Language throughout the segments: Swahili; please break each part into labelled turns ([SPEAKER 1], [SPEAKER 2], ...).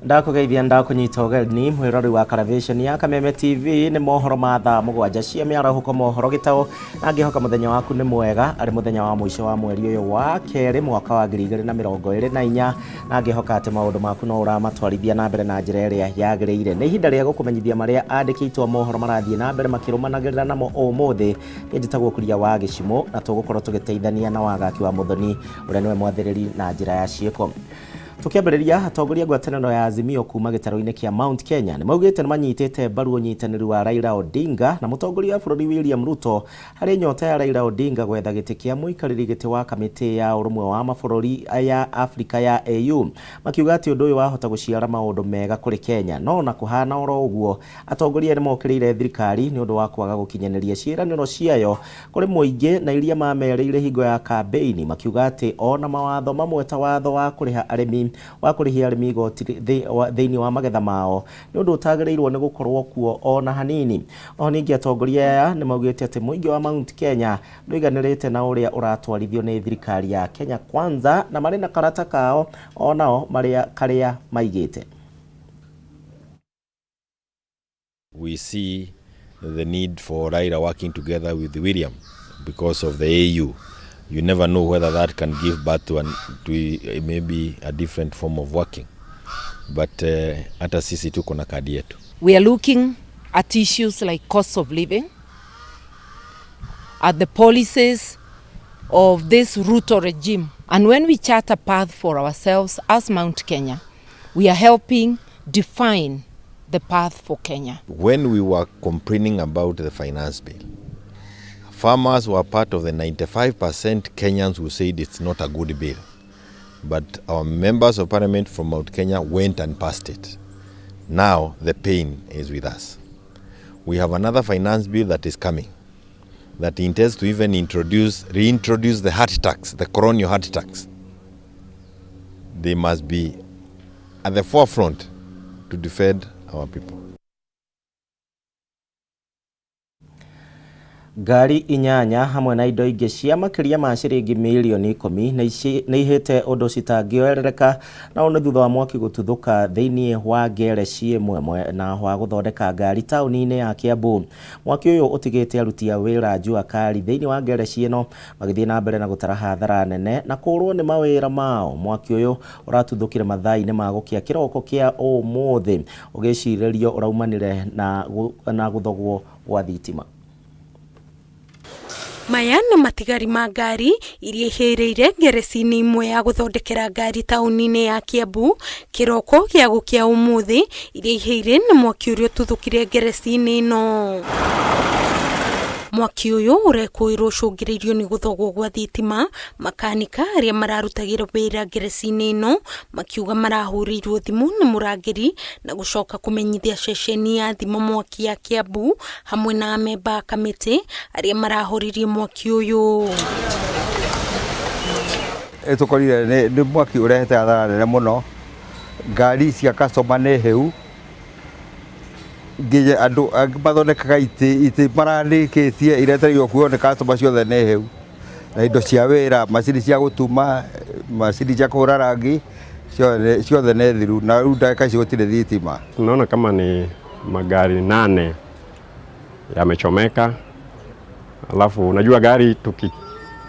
[SPEAKER 1] Ndakugeithia ndakunyita ugeni mwirori wa television ya Kameme TV ni mohoro ma thaa 7 cia miarahuko mohoro gitao angihoka muthenya waku ni mwega ari muthenya wa mwisho wa mweri uyu wa keri mwaka wa 2024 na angihoka ati maundu maku no uramatwarithia na mbere na njira iria yagiriire ni ihinda ria gukumenyithia maria andikitwo mohoro marathie na mbere makirumanagirira namo umuthi njitagwo kuria wa gicimo na tugukorwo tugiteithania na wagaki wa muthoni uria niwe mwathiriri na njira ya cieko. Tukiambĩrĩria atongoria ngwatanĩro ya Azimio kuma gĩtaro-inĩ kia Mount Kenya ni maugĩte manyitĩte mbaru ũnyitanĩri wa Raila Odinga na mũtongoria wa bũrũri William Ruto harĩ nyota ya Raila Odinga gwetha gĩtĩ kĩa mũikarĩri gĩtĩ wa kamĩtĩ ya ũrũmwe wa mabũrũri ya Afrika ya AU makiuga atĩ ũndũ ũyũ wahota gũciara maũndũ mega kũrĩ Kenya no na kũhana oro ũguo atongoria nĩ mokĩrĩire thirikari nĩ ũndũ wa kwaga gũkinyanĩria ciĩranĩro ciayo kũrĩ mũingĩ na iria mamerĩire hingo ya campaign makiuga atĩ ona mawatho mamwe ta watho wa kũrĩha arĩmi wa kũrĩhia arĩmi igoti thĩinĩ wa magetha mao nĩ ũndũ ũtagĩrĩirwo nĩ gũkorwo kuo ona hanini. O ningĩ atongoria aya nĩ maugĩte atĩ mũingĩ wa Mount Kenya ndũiganĩrĩte na ũrĩa ũratwarithio nĩ thirikari ya Kenya Kwanza na marĩ na karata kao onao karĩa maigĩte.
[SPEAKER 2] We see the need for Raila working together with William because of the AU. You never know whether that can give birth to maybe a different form of working. But hata sisi tuko na kadi yetu.
[SPEAKER 3] We are looking at issues like cost of living, at the policies of this Ruto regime. And when we chart a path for ourselves as Mount Kenya, we are helping define the path for Kenya.
[SPEAKER 2] When we were complaining about the finance bill, farmers were part of the 95% Kenyans who said it's not a good bill. But our members of parliament from Mount Kenya went and passed it. Now the pain is with us. We have another finance bill that is coming that intends to even reintroduce the heart tax, the coronal heart tax. They must be at the forefront to defend our people.
[SPEAKER 1] Gari inyanya hamwe na indo ingĩ cia makĩria ma ciringi milioni 10 nĩ ihĩte ũndũ citangĩoerereka na ona thutha wa mwaki gũtuthũka thĩinĩ wa gereji ĩmwe na wa gũthondeka ngari taũni-inĩ ya Kiambu. Mwaki ũyũ ũtigĩte aruti a wĩra njua kari thĩinĩ wa gereji ĩno magĩthiĩ na mbere na gũtara hathara nene na kũrwo nĩ mawĩra mao. Mwaki ũyũ ũratuthũkire mathaa-inĩ ma gũkia kĩroko kĩa ũmũthĩ ũgĩcirĩrio ũraumanire na gũthogwo gwa thitima.
[SPEAKER 4] Maya nĩ matigari ma ngari iria ihereire gereji-inĩ imwe ya gũthondekera ngari taũni-inĩ ya Kiambu kĩroko gĩa gũkia ũmũthĩ iria iheire nĩ mwaki ũrĩa ũtuthũkire gereji-inĩ ĩno. Mwaki ũyũ ũrekũĩrwo ũcũngĩrĩirio nĩ gũthogwo gwa thitima. Makanika arĩa mararutagĩra wĩra gereji-inĩ ĩno makiuga marahũrĩirwo thimũ nĩ mũrangĩri na gũcoka kũmenyithia ceceni ya thima mwaki ya Kiambu hamwe na amemba a kamĩtĩ arĩa marahũririe mwaki ũyũ.
[SPEAKER 5] Tũkorire nĩ mwaki ũrehete hathara nene mũno. Ngari cia customer nĩ hĩu. Nginya andũ mathondekaga itĩ marandĩkĩtie iretereirwo kuo nĩ customer ciothe nĩ hĩu. Na indo cia wĩra, macini cia gũtuma, macini cia kũhũra rangi ciothe nĩ thiru na rĩu ndagĩka ici gũtirĩ thitima.
[SPEAKER 6] Tunaona kama ni magari 8 yamechomeka. Alafu unajua gari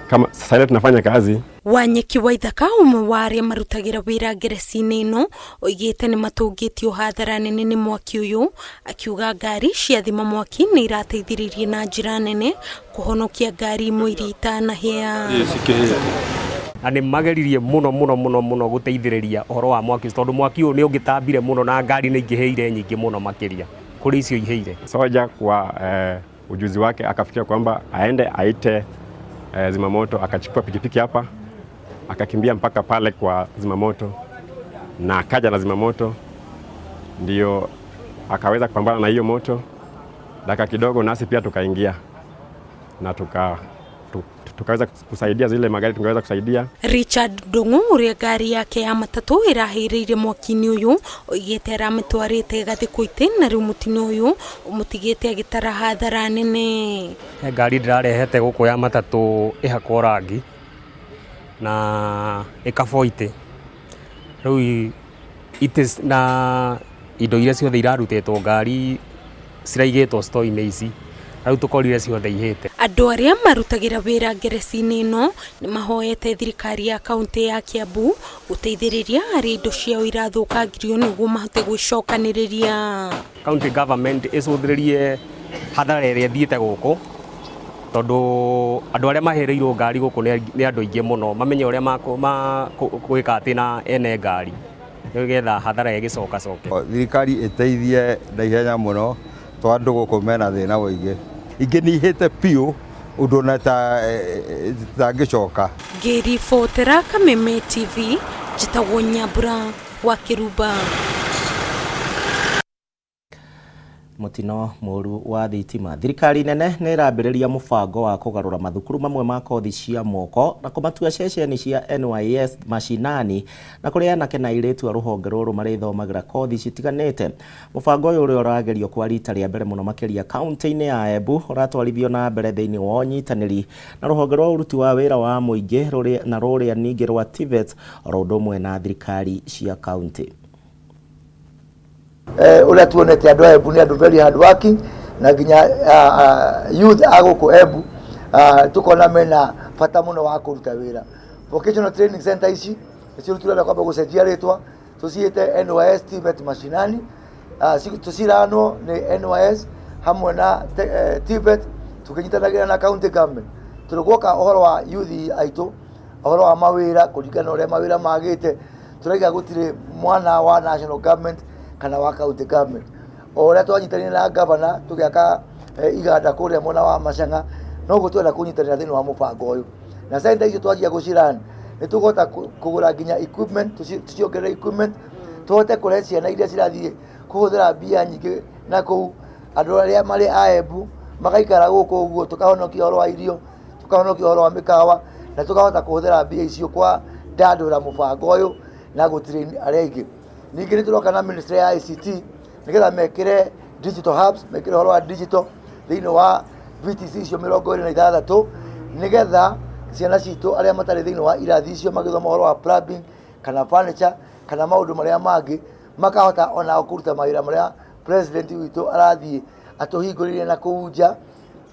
[SPEAKER 6] kama sasa ile tunafanya kazi
[SPEAKER 4] Wanyeki wa ithaka umwe wa arĩa marutagĩra wĩra gereji-inĩ ĩno oigĩte nĩ matũngĩtio hathara nene nĩ mwaki ũyũ akiuga ngari cia thima mwaki nĩ irateithĩrĩrie na njĩra nene kũhonokia ngari imwe iria itanahĩa.
[SPEAKER 7] Na nĩ mageririe mũno gũteithĩrĩria ũhoro wa mwaki tondũ mwaki ũyũ nĩ ũngĩtambire mũno na ngari nĩ ingĩhĩire nyingĩ mũno makĩria kũrĩ icio ihĩire.
[SPEAKER 6] Soja kwa ujuzi wake akafikia kwamba aende aite zimamoto, akachukua pikipiki hapa akakimbia mpaka pale kwa zimamoto na akaja na zimamoto ndio akaweza kupambana na hiyo moto. Dakika kidogo nasi pia tukaingia na tukaweza kusaidia zile magari tungeweza kusaidia.
[SPEAKER 4] Richard Ndung'u ũrĩa ngari yake ya matatũ ĩrahĩrĩire mwaki-inĩ ũyũ oigĩte aramĩtwarĩte gathĩkũ itĩ na rĩu mũtino ũyũ ũmũtigĩte agĩtara hathara nene.
[SPEAKER 7] Ngari ndĩrarehete gũkũ ya matatũ ĩhakwo rangi na ĩkabwo itĩ. Rĩu na indo iria ciothe irarutetwo ngari ciraigetwo store-inĩ ici rĩu tũkorire ciothe ihĩte.
[SPEAKER 4] Andũ arĩa marutagira wĩra ngereci-inĩ ĩno nĩ mahoete thirikari ya kaunti ya Kiambu gũteithĩrĩria harĩ indo ciao irathũkangirio nĩguo mahote gwĩcokanĩrĩria.
[SPEAKER 7] County government ĩcũthĩrĩrie hathara ĩrĩa thiĩte gũkũ tondũ andũ arĩa mahereirwo ngari gũkũ nĩ andũ aingĩ mũno, mamenye ũrĩa gwĩka atĩ na ene ngari nĩgetha hathara ĩgĩcoka.
[SPEAKER 5] Thirikari ĩteithie na ihenya mũno tondũ andũ gũkũ mena thĩna mũingĩ. Ingĩ nĩ ihĩte piũ ũndũ na tangĩcoka.
[SPEAKER 4] Ngĩribotera Kameme TV, njĩtagwo Nyambura wa Kĩrumba.
[SPEAKER 1] Mutino mũru wa thitima. Thirikari nene nĩ ĩrambĩrĩria mũbango wa kũgarũra mathukuru mamwe ma kothi cia moko na kũmatua ceceni cia NYS mashinani na kũrĩ anake na airĩtu a rũhonge rũrũ marĩthomagĩra kothi citiganĩte. Mũbango ũyũ ũrĩa ũragerio kwa rita rĩa mbere mũno makĩria kaunti-inĩ ya Embu ũratwarithio na mbere thĩinĩ wa ũnyitanĩri na rũhonge rwa ũruti wa wĩra wa mũingĩ na rũrĩa ningĩ rwa TVET oro ũndũ ũmwe na thirikari cia kaunti.
[SPEAKER 8] Ule tuonete andũ a Embu nĩ andũ very hard working na nginya youth a gũkũ Embu tukona mena bata mũno wa kũruta wĩra. Vocational training center ici nĩcio turenda kwamba gũcenjia rĩtwa tũciĩte NYS TVET mashinani, tũciranwo nĩ NYS hamwe na TVET tukĩnyitanagĩra na county government. Tũrĩgwoka ũhoro wa youth aitũ, ũhoro wa mawĩra kũringana ũrĩa mawĩra magĩte. Tũraiga gũtirĩ mwana wa national government kana wa county government. Oria twanyitanĩra na governor tũgĩaka iganda kũrĩa mwena wa Macanga, no gũtwenda kũnyitanĩra thĩinĩ wa mũbango ũyũ. Na center icio twanjia gũcirani nĩ tũgũhota kũgũra nginya equipment, tuciongerere equipment, tũhote kũrehe ciana iria cirathiĩ kũhũthĩra mbia nyingĩ na kũu. Andũ arĩa marĩ a Embu magaikara gũkũ ũguo, tũkahonokia ũhoro wa irio, tũkahonokia ũhoro wa mĩkawa na tũkahota kũhũthĩra mbia icio kwa ndandũra mũbango ũyũ na gũtrain arĩa aingĩ. Ningĩ nĩ tũroka na ministry ya ICT nĩgetha mekĩre digital hubs, mekĩre ũhoro wa digital thĩinĩ wa VTC icio 26 nĩgetha ciana citũ arĩa matarĩ thĩinĩ wa irathi icio magĩthoma ũhoro wa plumbing kana furniture kana maũndũ marĩa mangĩ makahota ona kũruta mawĩra marĩa president witũ arathiĩ atũhingũrĩire na kũu nja.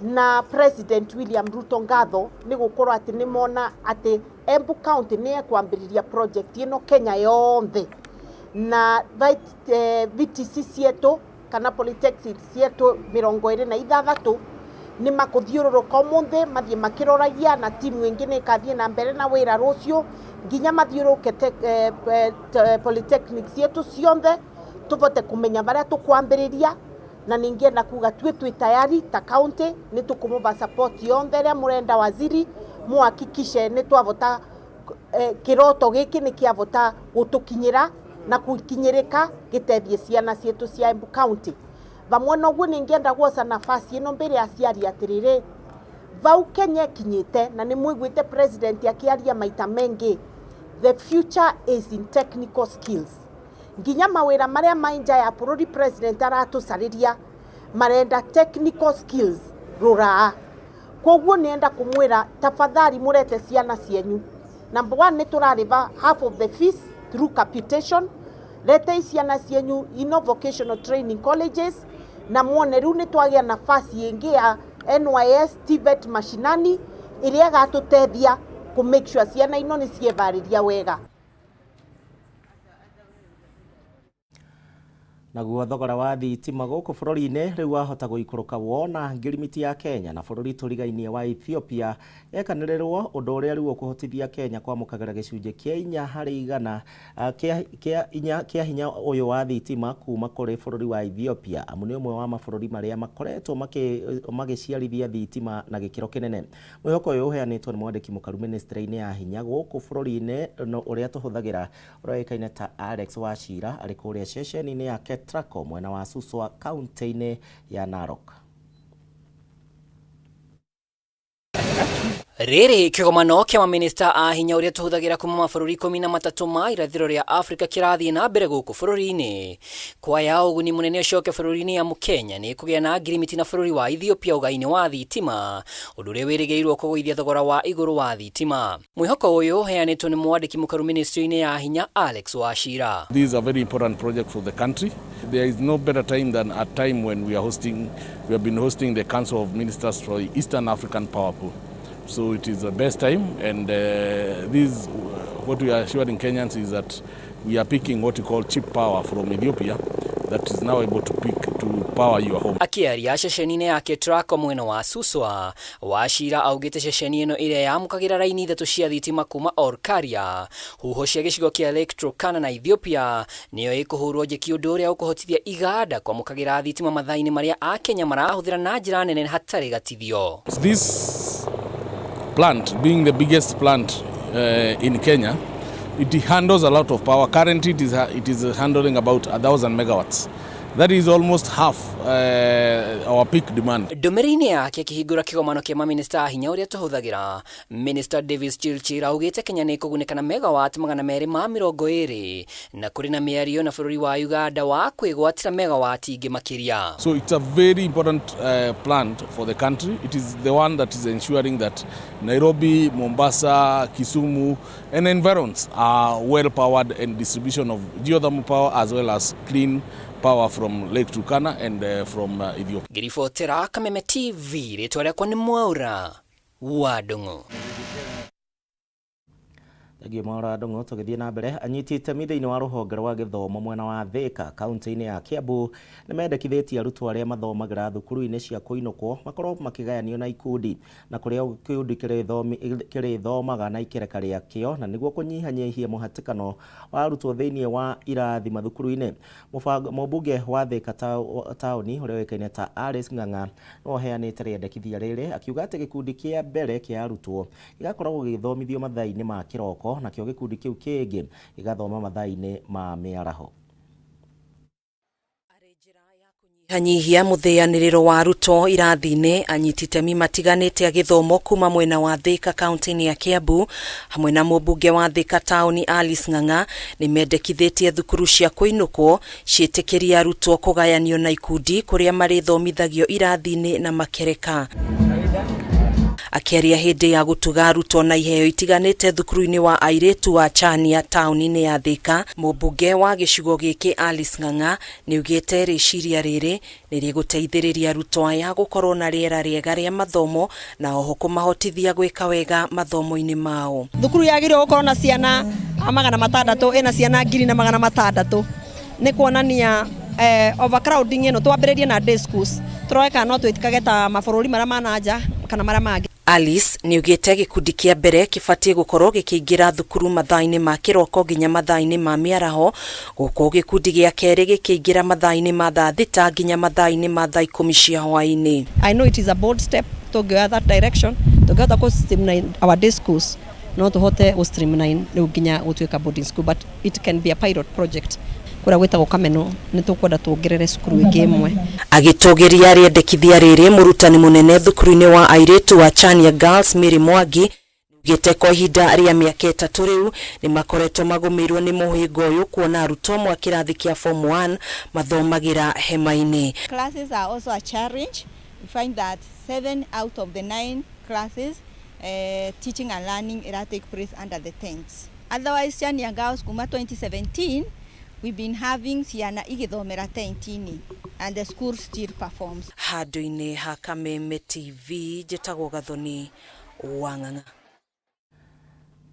[SPEAKER 9] Na President William Ruto ngatho nĩ gũkorwo atĩ nĩ mona atĩ Embu County nĩ ekwambĩrĩria project ĩno Kenya yonthe na VTC cietu kana polytechnic cietu 26 nĩ makũthiũrũrũka ũmũthĩ mathiĩ makĩroragia na timu ĩngĩ nĩ ĩkathiĩ na mbere na wĩra rũciũ nginya mathiũrũke polytechnic cietu cionthe tũvote kũmenya barĩa tũkwambĩrĩria na ningĩenda kuga twĩ tayari ta county nĩ tũkũmũva support yonthe rĩa mũrenda waziri muhakikishe nĩ twavota kĩroto gĩkĩ nĩ kĩavota gũtũkinyĩra na kukinyĩrĩka gĩteithie ciana cietu cia Embu County. Vamwe noguo ningĩenda guoca nafasi ĩno mbere ya aciari atĩrĩrĩ, vau Kenya kinyĩte na nĩ mwĩguĩte president akĩaria maita mengi, the future is in technical skills. Nginya mawĩra marĩa mainja ya bũrũri president aratũcarĩria marenda technical skills rũraa. Koguo nĩenda kũmwĩra tafadhali mũrete ciana cienyu. Number 1 nĩ tũrarĩva half of the fees through capitation. Rete ciana cienyu ino vocational training colleges na muone rĩu nĩ twagĩa nafasi ĩngĩ ya NYS TVET mashinani ĩrĩa ĩgatũteithia ku make sure ciana ino nĩ cievarĩria wega.
[SPEAKER 1] Naguo thogora wa thitima gũkũ bũrũri-inĩ rĩu wahota gũikũrũka wona ngirimiti ya Kenya na bũrũri tũrigainie wa Ethiopia yekanĩrĩrwo ũndũ ũrĩa rĩu ũkũhotithia Kenya kwamũkagĩra gĩcunjĩ kĩa 4% kĩa hinya ũyũ wa thitima kuma kũrĩ bũrũri wa Ethiopia. Amu nĩ ũmwe wa mabũrũri marĩa makoretwo magĩciarithia thitima na gĩkĩro kĩnene. Mwĩhoko ũyũ ũheanĩtwo nĩ mwandĩki mũkaru ministry-inĩ ya hinya gũkũ bũrũri-inĩ ũrĩa tũhũthagĩra ũroĩkaine ta Alex Wachira arĩ kũrĩa ceceni-inĩ ya Trako mwena wa Suswa kaunti-inĩ ya Narok.
[SPEAKER 10] Riri kigomano kia maminista a hinya uria tuhuthagira kuma mabũrũri 13 ma irathĩro ria Afrika kirathie na mbere gũkũ bũrũri-inĩ. Kwa ya ũguni mũnene ũcoke bũrũri-inĩ ya Mukenya nĩ kũgĩa na ngirimiti na bũrũri wa Ethiopia ũgai-inĩ wa thitima, ũndũ ũrĩa wĩrĩgĩrĩirwo kũgũithia thogora wa igũrũ wa thitima. Mwĩhoko ũyũ ũheanĩtwo nĩ mwandĩki mũkaru ministry-inĩ ya hinya Alex Wachira.
[SPEAKER 11] This is a very important project for the country. There is no better time than a time when we have been hosting the Council of Ministers for the Eastern African Power Pool. So it is the best time, and what we are assuring Kenyans is that we are picking what we call cheap power from Ethiopia that is now able to power your home.
[SPEAKER 10] Akiaria ceceni-inĩ yake Trako mwena wa Suswa, Wachira augĩte ceceni ĩno ĩrĩa yamũkagĩra raini ithatũ cia thitima kuma Olkaria, huho cia gĩcigo kĩa Lake Turkana na Ethiopia, nĩyo ĩkũhũrwo njeki ũndũ ũrĩa ũkũhotithia iganda kwamũkagĩra thitima mathaa-inĩ marĩa Akenya marahũthĩra na njĩra nene hatarĩ gatithio.
[SPEAKER 11] This plant, being the biggest plant in Kenya, it handles a lot of power. Currently, it is handling about 1,000 megawatts. That is almost half our peak demand.
[SPEAKER 10] Ndũmĩrĩri-inĩ yake kĩhingũra kĩgomano kĩa maminista hinya ũrĩa tũhũthagĩra, Minister Davis Chilchir augĩte Kenya nĩ ĩkũgunĩka na megawatt 220 na kũrĩ na mĩario na bũrũri wa Uganda wa kwĩgwatĩra megawatt ingĩ makĩria.
[SPEAKER 11] So it's a very important plant for the country. It is the one that is ensuring that Nairobi, Mombasa, Kisumu and environs are well powered, and distribution of geothermal power as well as clean power from Lake Turkana and from Ethiopia.
[SPEAKER 10] Ngiribotera Kameme TV rĩtwa rĩakwa nĩ Mwaura wa Ndung'u.
[SPEAKER 1] Thangi Mwaura Ndung'u, tũgĩthiĩ na mbere. Anyiti itemi thĩinĩ wa rũhonge rwa gĩthomo mwena wa Thika kaunti-inĩ ya Kiambu nĩ mendekithĩtie arutwo arĩa mathomagĩra thukuru-inĩ cia kũinũkwo makorwo makĩgayanio na ikundi na kũrĩa kĩkundi kĩrĩthomaga na ikereka rĩakĩo, na nĩguo kũnyihanyihia mũhatĩkano wa arutwo thĩinĩ wa irathi mathukuru-inĩ. Mũmbunge wa Thika taũni ũrĩa ũĩkaine ta Alice Ng'ang'a no aheanĩte rĩendekithia rĩrĩ, akiuga atĩ gĩkundi kĩa mbere kĩa arutwo gĩgakoragwo gĩgĩthomithio mathaa-inĩ ma kĩroko, nakĩo gĩkundi kĩu kĩngĩ gĩgathoma mathaa-inĩ ma mĩaraho.
[SPEAKER 10] Hanyihia mũthĩanĩrĩro wa arutwo irathi-inĩ, anyiti itemi matiganĩte a gĩthomo kuma mwena wa Thika kaunti-inĩ ya Kiambu hamwe na mũmbunge wa Thika taũni Alice Ng'ang'a nĩ mendekithĩtie thukuru cia kũinũkwo ciĩtĩkĩrie arutwo kũgayanio na ikundi kũrĩa marĩthomithagio irathi-inĩ na makereka. Akĩaria hĩndĩ ya gũtuga arutwo na iheo itiganĩte thukuru-inĩ wa airĩtu wa Chania taũni-inĩ ya Thika, mũmbunge wa gĩcigo gĩkĩ Alice Ng'ang'a nĩaugĩte rĩciria rĩrĩ nĩ rĩgũteithĩrĩria arutwo aya gũkorwo na rĩera rĩega rĩa mathomo na oho kũmahotithia gwĩka wega mathomo-inĩ mao.
[SPEAKER 12] Thukuru yagĩrĩirwo gũkorwo na ciana 600 ĩna ciana 600,000 nĩ kuonania overcrowding ĩno twambĩrĩrie na day schools tũroeka no twĩtikage ta mabũrũri marĩa mananja kana marĩa mangĩ.
[SPEAKER 10] Alice nĩugĩte gĩkundi kĩa mbere kĩbatiĩ gũkorwo gĩkĩingĩra thukuru mathaa-inĩ ma kĩroko nginya mathaa-inĩ ma mĩaraho, gũkũ gĩkundi gĩa kerĩ gĩkĩingĩra mathaa-inĩ ma thaa thita nginya mathaa-inĩ ma thaa 10 cia hwaĩ-inĩ.
[SPEAKER 12] I know it is a bold step to go that direction, tũngĩhota ku streamline our day schools no tũhote ku streamline nginya gũtuĩka boarding school, but it can be a pilot project kũrĩa gwĩtagwo Kameno nĩ tũkwenda tuongerere cukuru ĩngĩ ĩmwe.
[SPEAKER 10] Agĩtũgĩria rĩendekithia rĩrĩ, mũrutani mũnene thukuru-inĩ wa airĩtu wa Chania Girls Mary Mwangi nĩugĩte kwa ihinda rĩa mĩaka 3 rĩu nĩ makoretwo magũmĩirwo nĩ mũhĩnga ũyũ kuona arutwo amwe a kĩrathi kĩa form 1 mathomagĩra hema-inĩ.
[SPEAKER 13] Classes are also a challenge. We find that 7 out of the 9 classes teaching and learning take place under the tents. Otherwise, Chania Girls kuma 2017 we've been having ciana igithomera tentini and the school still performs.
[SPEAKER 10] Handũ-inĩ ha Kameme TV njĩtagwo Gathoni wa Ng'ang'a.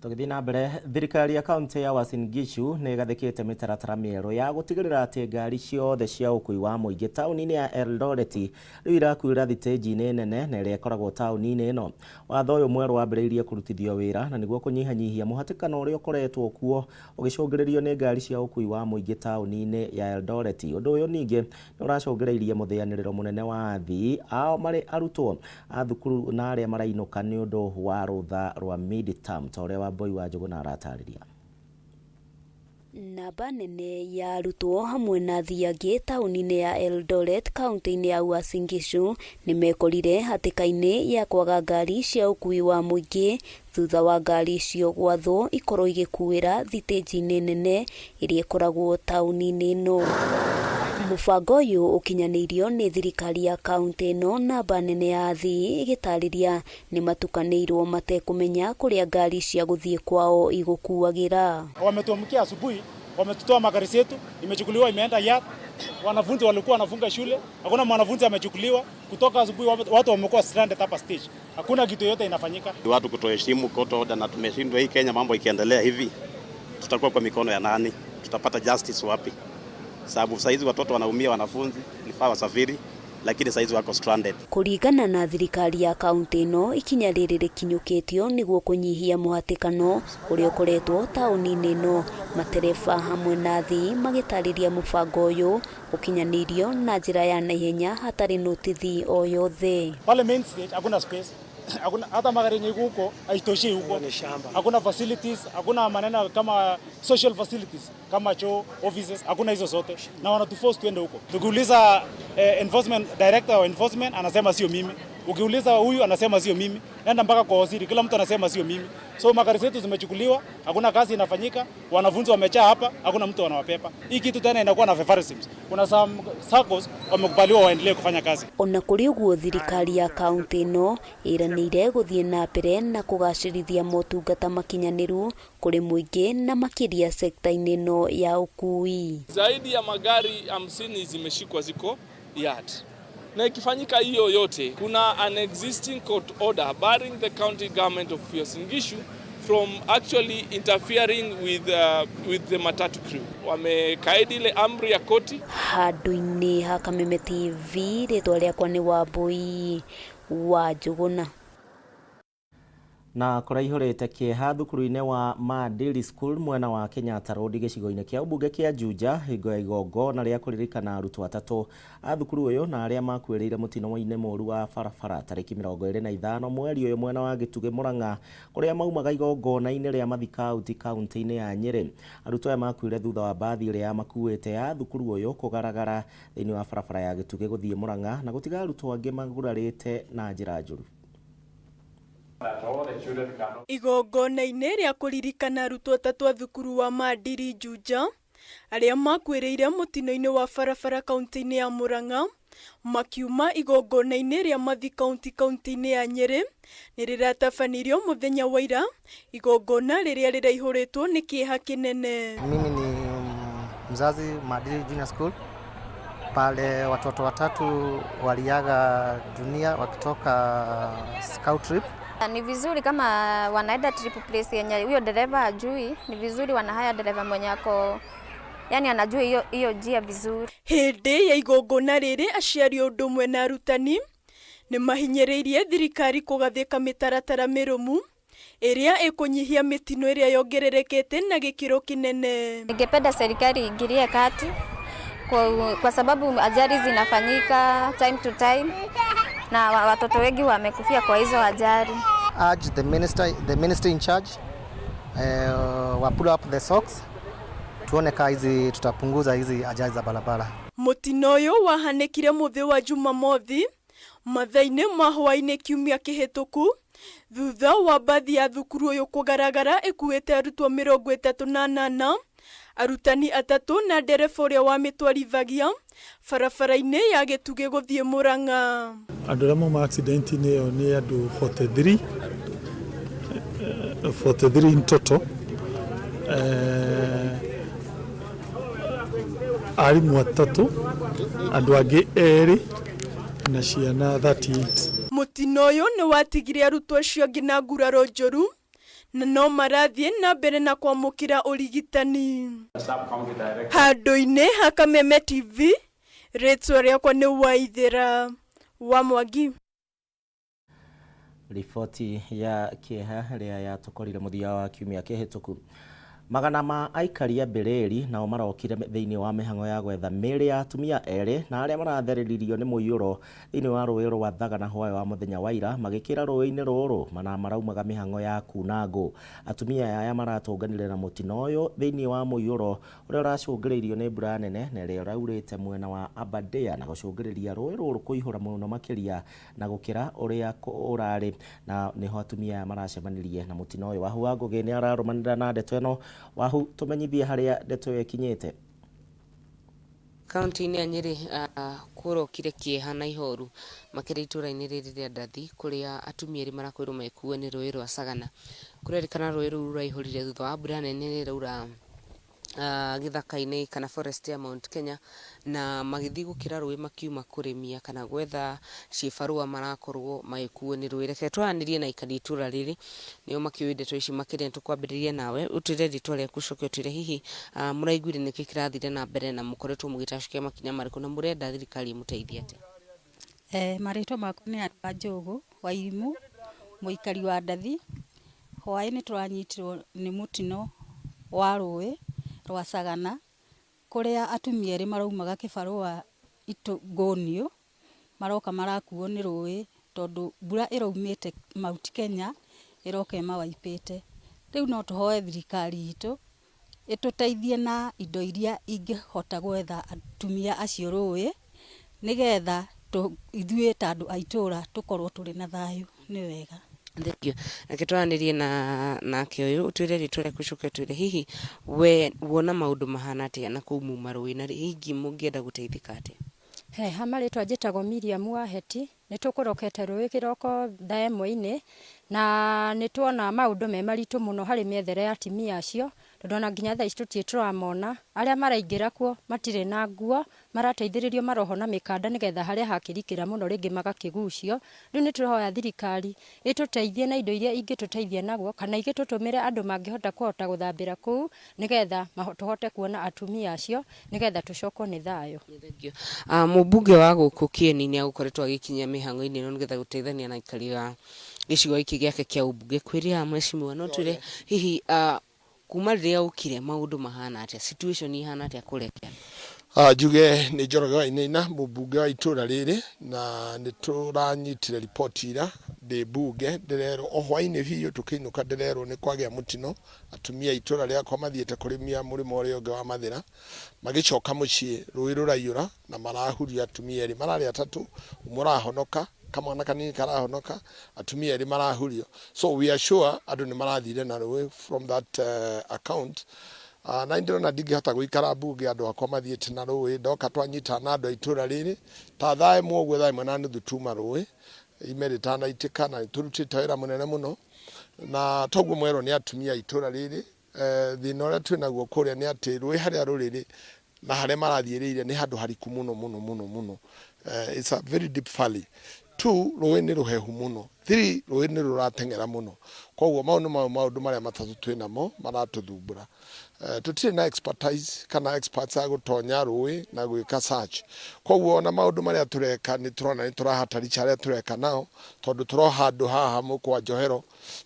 [SPEAKER 1] Tũgĩthiĩ na mbere, thirikari ya kaunti ya Uasin Gishu nĩ ĩgathĩkĩte mĩtaratara mĩerũ ya gũtigĩrĩra atĩ ngari ciothe cia ũkui wa mũingĩ taũni-inĩ ya Eldoret rĩu irakuĩra thitĩnji-inĩ nene na ĩrĩa ĩkoragwo taũni-inĩ ĩno. Watho ũyũ mwerũ wambĩrĩirie kũrutithio wĩra na nĩguo kũnyihanyihia mũhatĩkano ũrĩa ũkoretwo kuo ũgĩcũngĩrĩrio nĩ ngari cia ũkui wa mũingĩ taũni-inĩ ya Eldoret. Ũndũ ũyũ ningĩ nĩ ũracũngĩrĩirie mũthĩanĩrĩro mũnene wa athii ao marĩ arutwo a thukuru na arĩa marainũka nĩ ũndũ wa rũtha rwa mid-term ta ũrĩa Wambui wa Njũgũna aratarĩria.
[SPEAKER 14] Namba nene ya arutwo hamwe na thiangĩ taũni-inĩ ya Eldoret kaunti-inĩ ya Uasin Gishu nĩmekorire hatĩka-inĩ ya kwaga ngari cia ũkui wa mũingĩ thutha wa ngari icio gwathwo ikorwo igĩkuĩra thitĩnji-inĩ nene ĩrĩa ĩkoragwo taũni-inĩ ĩno. Mũbango ũyũ ũkinyanĩirio nĩ thirikari ya kaunti ĩno, namba nene ya athii ĩgĩtarĩria nĩ matukanĩirwo matekũmenya kũrĩa ngari cia gũthiĩ kwao igũkuagĩra.
[SPEAKER 15] Wametuamkia asubuhi, wametutoa magari zetu, imechukuliwa imeenda yard. Wanafunzi walikuwa wanafunga shule, hakuna mwanafunzi amechukuliwa. Kutoka asubuhi watu wamekuwa stranded hapa stage. Hakuna kitu yote inafanyika.
[SPEAKER 16] Watu kutoheshimu court order na tumeshindwa. Hii Kenya mambo ikiendelea hivi, tutakuwa kwa mikono ya nani? Tutapata justice wapi? Sababu saizi watoto wanaumia, wanafunzi nifaa wasafiri, lakini saizi wako stranded.
[SPEAKER 14] Kũringana na thirikari ya kaunti ĩno, ikinya rĩrĩ rĩkinyũkĩtio nĩguo kũnyihia mũhatĩkano ũrĩa ũkoretwo taũni-inĩ ĩno. Matereba hamwe na athii magĩtarĩria mũbango ũyũ ũkinyanĩirio na njĩra ya naihenya hatarĩ notithi o yothe.
[SPEAKER 15] Pale main stage hakuna space. Hakuna hata magari yenye huko haitoshi huko. Hakuna facilities, hakuna maneno kama social facilities kama choo, offices, hakuna hizo zote. Na wanatuforce tuende huko. Tukiuliza enforcement director wa enforcement anasema sio mimi. Ukiuliza huyu anasema sio mimi. Nenda mpaka kwa waziri, kila mtu anasema sio mimi. So magari zetu zimechukuliwa, hakuna kazi inafanyika, wanafunzi wamechaa hapa, hakuna mtu anawapepa. Hii kitu tena inakuwa na favoritism. Kuna some SACCOs wamekubaliwa waendelee kufanya kazi.
[SPEAKER 14] Ona kũrĩ ũguo thirikari ya kaunti ĩno ĩranĩire gũthiĩ na mbere na kũgacĩrithia motungata makinyanĩru kũrĩ mũingĩ na makĩria sekta-inĩ ĩno ya ũkui.
[SPEAKER 17] Zaidi ya magari 50 zimeshikwa ziko yard. Na ikifanyika hiyo yote, kuna an existing court order barring the county government of Uasin Gishu from actually interfering with the matatu crew. Wamekaidi ile amri ya koti.
[SPEAKER 14] Handũ-inĩ ha Kameme TV, rĩtwa rĩakwa nĩ Wambui wa Njũgũna.
[SPEAKER 1] Na kũraihũrĩte kĩeha thukuru-inĩ wa Madili School mwena wa Kenyatta Road gĩcigo-inĩ kĩa ũmbunge kĩa Juja hingo ya igongona rĩa kũririkana arutwo atatũ a thukuru ũyũ na arĩa makuĩrĩire mũtino-inĩ mũru wa barabara tarĩki 25 mweri ũyũ mwena wa Gĩtugĩ Mũrang'a kũrĩa maumaga igongona-inĩ rĩa mathikauti kaunti-inĩ ya Nyĩrĩ. Arutwo aya makuĩre thutha wa mbathi ĩrĩa makuĩte ya thukuru ũyũ kũgaragara thĩinĩ wa barabara ya Gĩtugĩ gũthiĩ Mũrang'a na gũtiga arutwo angĩ magurarĩte na njĩra njũru.
[SPEAKER 18] Igongona-inĩ rĩa kũririkana arutwo atatũ a thukuru wa Madili Juja arĩa makuĩrĩire mũtino-inĩ wa barabara kaunti-inĩ ya Mũrang'a makiuma igongona-inĩ rĩa mathikauti kaunti-inĩ ya Nyĩrĩ nĩ rĩratabanirio mũthenya wa ira, igongona rĩrĩa rĩraihũrĩtwo nĩ kĩeha kĩnene.
[SPEAKER 19] Mimi ni mzazi Madili Junior School. Pale watoto watatu waliaga dunia wakitoka scout trip.
[SPEAKER 20] Ni vizuri kama wanaenda trip place yenye huyo dereva ajui, ni vizuri wanahaya dereva mwenye ako yani anajua hiyo njia vizuri.
[SPEAKER 18] Hĩndĩ ya igongona rĩrĩ aciari ũndũ ũmwe na arutani nĩ mahinyĩrĩirie thirikari kũgathĩka mĩtaratara mĩrũmu ĩrĩa ĩkũnyihia mĩtino ĩrĩa yongererekete na gĩkĩro kĩnene.
[SPEAKER 20] Ningependa serikali ingilie kati kwa sababu ajali zinafanyika time to time na watoto wengi wamekufia kwa hizo ajali.
[SPEAKER 19] Urge the minister in charge wa pull up the socks tuone kama hizi tutapunguza hizi ajali za barabara.
[SPEAKER 18] Mũtino ũyũ wahanĩkire mũthĩ wa Jumamothi mathaa-inĩ ma hwaĩ-inĩ kiumia kĩhĩtũku thutha wa mbathi ya thukuru ũyũ kũgaragara ĩkuĩte arutwo 38, arutani atatũ na ndereba ũrĩa wamĩtwarithagia barabara-inĩ ya Gĩtugĩ gũthiĩ Mũrang'a.
[SPEAKER 21] Andũ arĩa mauma accident-inĩ ĩyo nĩ andũ 43 in total. Arimũ atatũ, andũ angĩ 2 na ciana 38.
[SPEAKER 18] Mũtino ũyũ nĩ watigire arutwo acio nginya nguraro njũru na no marathiĩ na mbere na kwamũkĩra ũrigitani. Handũ-inĩ ha Kameme TV, rĩtwa rĩakwa nĩ Waithĩra wa Mwangi.
[SPEAKER 1] Riboti ya kĩeha rĩa yatũkorire mũthia wa kiumia kĩhĩtũku. Magana ma aikari a Bereri nao marokire thĩinĩ wa mĩhang'o ya gwetha mĩĩrĩ ya atumia erĩ na arĩa maratheririo nĩ mũiyũro thĩinĩ wa rũĩ rwa Thagana hwaĩ wa mũthenya wa ira magĩkĩra rũĩ-inĩ rũrũ na maraumaga mĩhang'o ya kunangũ. Atumia aya maratũnganire na mũtino ũyũ thĩinĩ wa mũiyũro ũrĩa ũracũngĩrĩirio nĩ mbura nene na ĩrĩa ũraurĩte mwena wa Aberdare na gũcũngĩrĩria rũĩ rũrũ kũihũra mũno makĩria na gũkĩra ũrĩa ũrarĩ, na nĩho atumia aya maracemanirie na mũtino ũyũ. Wahu wa Ngũgĩ nĩ ararũmanĩrĩra na ndeto ĩno. Wahu, tumenyithie harĩa ndeto ĩyo ĩkinyĩte.
[SPEAKER 3] Kaunti-inĩ ya Nyeri kũrokire kĩeha na ihoru makĩria itũra-inĩ rĩrĩ rĩa Ndathi kũrĩa atumia erĩ marakorirwo magĩkuo nĩ rũĩ rwa Sagana. Kũrerĩkana rũĩ rũu rũraihũrire thutha wa mbura nene rĩraura gĩthaka-inĩ kana forest ya Mount Kenya, na magĩthiĩ gũkĩra rũĩ makiuma kũrĩmia kana gwetha ciĩbarũa marakorwo magĩkuo nĩ rũĩ. Reke twaranĩrie na aikari itũra rĩrĩ nĩo makĩũĩ ndeto ici makĩria. Tũkwambĩrĩria nawe ũtwĩre rĩtwa rĩaku ũcoke ũtwĩre hihi mũraiguire nĩkĩ kĩrathire na mbere na mũkoretwo mũgĩtacũkia makinya marĩkũ na mũrenda thirikari ĩmũteithie atĩa?
[SPEAKER 22] Marĩtwa makwa nĩ Andũ Njũgũ wa Irimũ, mũikari wa Ndathi. Hwaĩ nĩ tũranyitirwo nĩ mũtino wa rũĩ rwa Sagana kũrĩa atumia erĩ maraumaga kĩbarũa Ngũniũ maroka marakuo nĩ rũĩ tondũ mbura ĩraumĩte Mount Kenya ĩroka ĩmawaipĩte. Rĩu no tũhoe thirikari itũ ĩtũteithie na indo iria ingĩhota gwetha atumia acio rũĩ nĩgetha ithuĩ ta andũ a itũra tũkorwo tũrĩ na thayũ. Nĩ wega.
[SPEAKER 3] Thengiũ. Reke twaranĩrie nake ũyũ ũtwĩre rĩtwa rĩaku ũcoke ũtwĩre hihi we wona maũndũ mahana atĩa na kũu muma rũĩ na hihi mũngĩenda gũteithĩka atĩa?
[SPEAKER 23] Marĩtwa njĩtagwo Miriam Waheti. Nĩ tũkũrokete rũĩ kĩroko thaa ĩmwe-inĩ na nĩ tuona maũndũ me maritũ mũno harĩ mĩethere ya atumia acio tondũ ona nginya thaa ici tũtirĩ tũramona. Arĩa maraingĩra kuo matirĩ na nguo, marateithĩrĩrio maroho na mĩkanda nĩgetha harĩa hakĩrikĩra mũno rĩngĩ magakĩgucio. Rĩu nĩ tũrahoya thirikari ĩtũteithie na indo iria ingĩtũteithia naguo kana igĩtũtũmĩre andũ mangĩhota gũthambĩra kũu nĩgetha tũhote kuona atumia acio nĩgetha tũcokwo nĩ thayũ.
[SPEAKER 3] Mũmbunge wa gũkũ Kieni nĩ agũkoretwo agĩkinya mĩhang'o-inĩ ĩno nĩgetha gũteithania na aikari a gĩcigo gĩkĩ gĩake kĩa ũmbunge. Kwĩrĩha mheshimiwa no twĩre hihi kuma rĩrĩa ũkire maũndũ mahana atĩa, situation ihana atĩa kũrĩa?
[SPEAKER 24] Njuge nĩ Njoroge Wainaina, mũmbunge wa itũra rĩrĩ, na nĩ tũranyitire ripoti ira ndĩ mbunge ndĩrerwo o hwainĩ biũ tũkĩinũka ndĩrerwo nĩ kwagĩa mũtino, atumia itũra rĩakwa mathiĩte kũrĩmia mũrĩmo ũrĩa ũngĩ wa Mathĩra, magĩcoka mũciĩ rũĩ rũraiyũra na marahuria atumia erĩ, mararĩ atatũ, ũmwe ũrahonoka, kamwana kanini karahonoka, atumia erĩ marahurio. So we are sure andũ nĩ marathire na rũĩ from that account. Na ndĩrona ndingĩhota gũikara mbunge andũ akwa mathiĩte na rũĩ, ndoka twanyita na andũ a itũra rĩrĩ ta thaa ĩmwe ũguo, thaa ĩmwe na nuthu tuma rũĩ ime rĩtanaitĩka, na nĩtũrutĩte wĩra mũnene mũno, na toguo mwerwo nĩ atumia itũra rĩrĩ. Thĩna ũrĩa twĩ naguo kũrĩa nĩ atĩ rũĩ harĩa rũrĩrĩ na harĩa marathiĩrĩire nĩ handũ hariku mũno mũno mũno mũno. It's a very deep valley. 2, rũĩ nĩ rũhehu mũno. 3, rũĩ nĩ rũrateng'era mũno. Koguo maũndũ marĩa matatũ twĩ namo maratũthumbũra. Tutirĩ na expertise kana experts a gũtonya rũĩ na gwĩka search. Koguo ona maũndũ marĩa tũreka nĩ tũrona nĩ tũrahatarisha arĩa tũreka nao, tondũ tũro handũ haha mũkwa njohero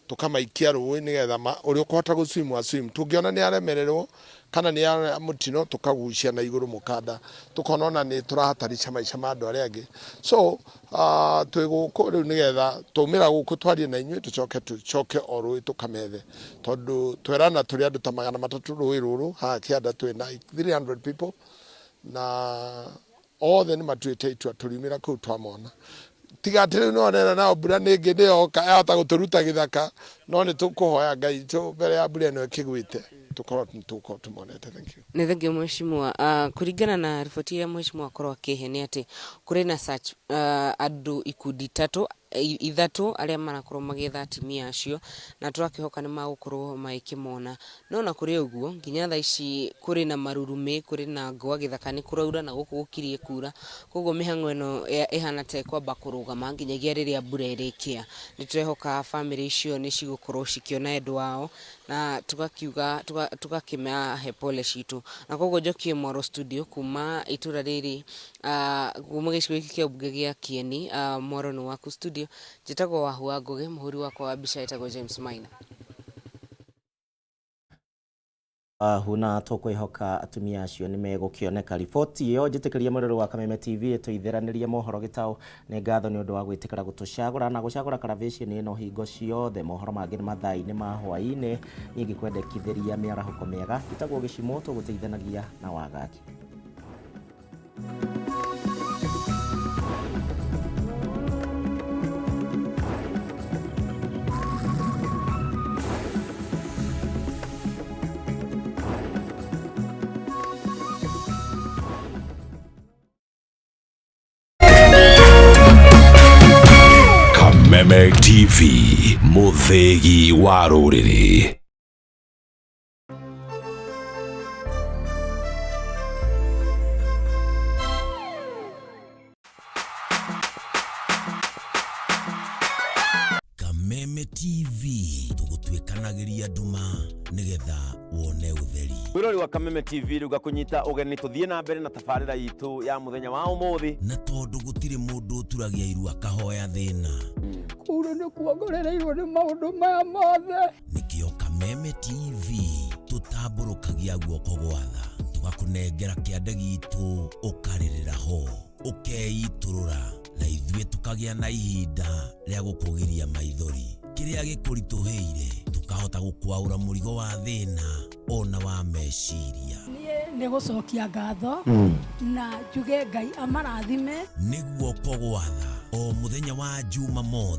[SPEAKER 24] tũkamaikia rũĩ nĩgetha ũrĩa ũkũhota gũswim. Tũngĩona nĩ aremererwo kana nĩ ya mũtino tũkagucia na igũrũ mũkanda, tũkona ona nĩ tũrahatarisha maica ma andũ arĩa angĩ. So twĩ gũkũ rĩu nĩgetha twaumĩra gũkũ twarie na inyuĩ tũcoke o rũĩ tũkamethe, tondũ twerana tũrĩ andũ ta 300 rũĩ rũrũ haha kĩanda twĩ na 300 people, na othe nĩ matuĩte itua tũriumĩra kũu twamona. Tiga atĩ rĩu nonera nao mbura nĩngĩ nĩyoka yahota gũtũruta gĩthaka, no nĩ tũkũhoya Ngai mbere ya mbura ĩno ĩkĩgwĩte tũkorwo tũmonete. Thank you.
[SPEAKER 3] Nĩ thengio mheshimiwa. Kũringana na riboti ya mheshimiwa akorwo akĩhe nĩ atĩ kũrĩ na search andũ ikundi ithatũ arĩa marakorwo magĩetha atumia acio, na tũrakĩhoka nĩ magũkorwo magĩkĩmona. No na kũrĩ ũguo nginya thaa ici kũrĩ na marurumĩ, kũrĩ na ngwa, gĩthaka nĩ kũraura na gũkũ gũkirie kura, koguo mĩhang'o ĩno ĩhana ta kwamba kũrũgama nginyagia rĩrĩa mbura ĩrĩkia. Nĩ tũrehoka family icio nĩ cigũkorwo cikĩona endwa wao, na tũgakĩmahe pole citũ. Na koguo njokie Moro studio kuma itũra rĩrĩ kuma gĩcigo gĩkĩ kĩa ũmbunge gĩa Kieni, Moro nĩ waku studio. Njĩtagwo Wahu wa Ngũgĩ, mũhũri wakwa wa mbica etagwo James Maina.
[SPEAKER 1] huna tukwihoka atumia acio ni megukioneka. Riboti iyo njitikiria muriro wa Kameme TV tuitheranirie mohoro gitao ni ngatho ni undu wa gwitikira gutucagura na gucagura television ino hingo ciothe. Mohoro mangi ni mathaa-ini ma hwaini nyingi kwendekithiria miarahuko miega itagwo gicimo tuguteithanagia na wagaki.
[SPEAKER 2] Kameme TV, muthegi wa ruriri. Kameme TV, tugutwikanagiria nduma nigetha wone utheri.
[SPEAKER 5] Wirori wa Kameme TV ruga kunyita ugeni tuthie na mbere na tafarira yitu ya muthenya wa umuthi.
[SPEAKER 2] Na tondu gutire mundu turagia iru akahoya thina.
[SPEAKER 6] Kuro ni kuongorereirwo ni maundu maya mothe.
[SPEAKER 2] Nikio Kameme TV tutamburukagia guoko gwatha tugakunengera kiande gitu ukaririra ho ukeiturura na ithue tukagia na ihinda ria gukugiria maithori kiria gikurituheire tukahota gukwaura murigo wa thina ona wa meciria.
[SPEAKER 6] Ni gucokia ngatho na njuge Ngai amarathime
[SPEAKER 2] niguo kogwatha o muthenya wa Jumamothi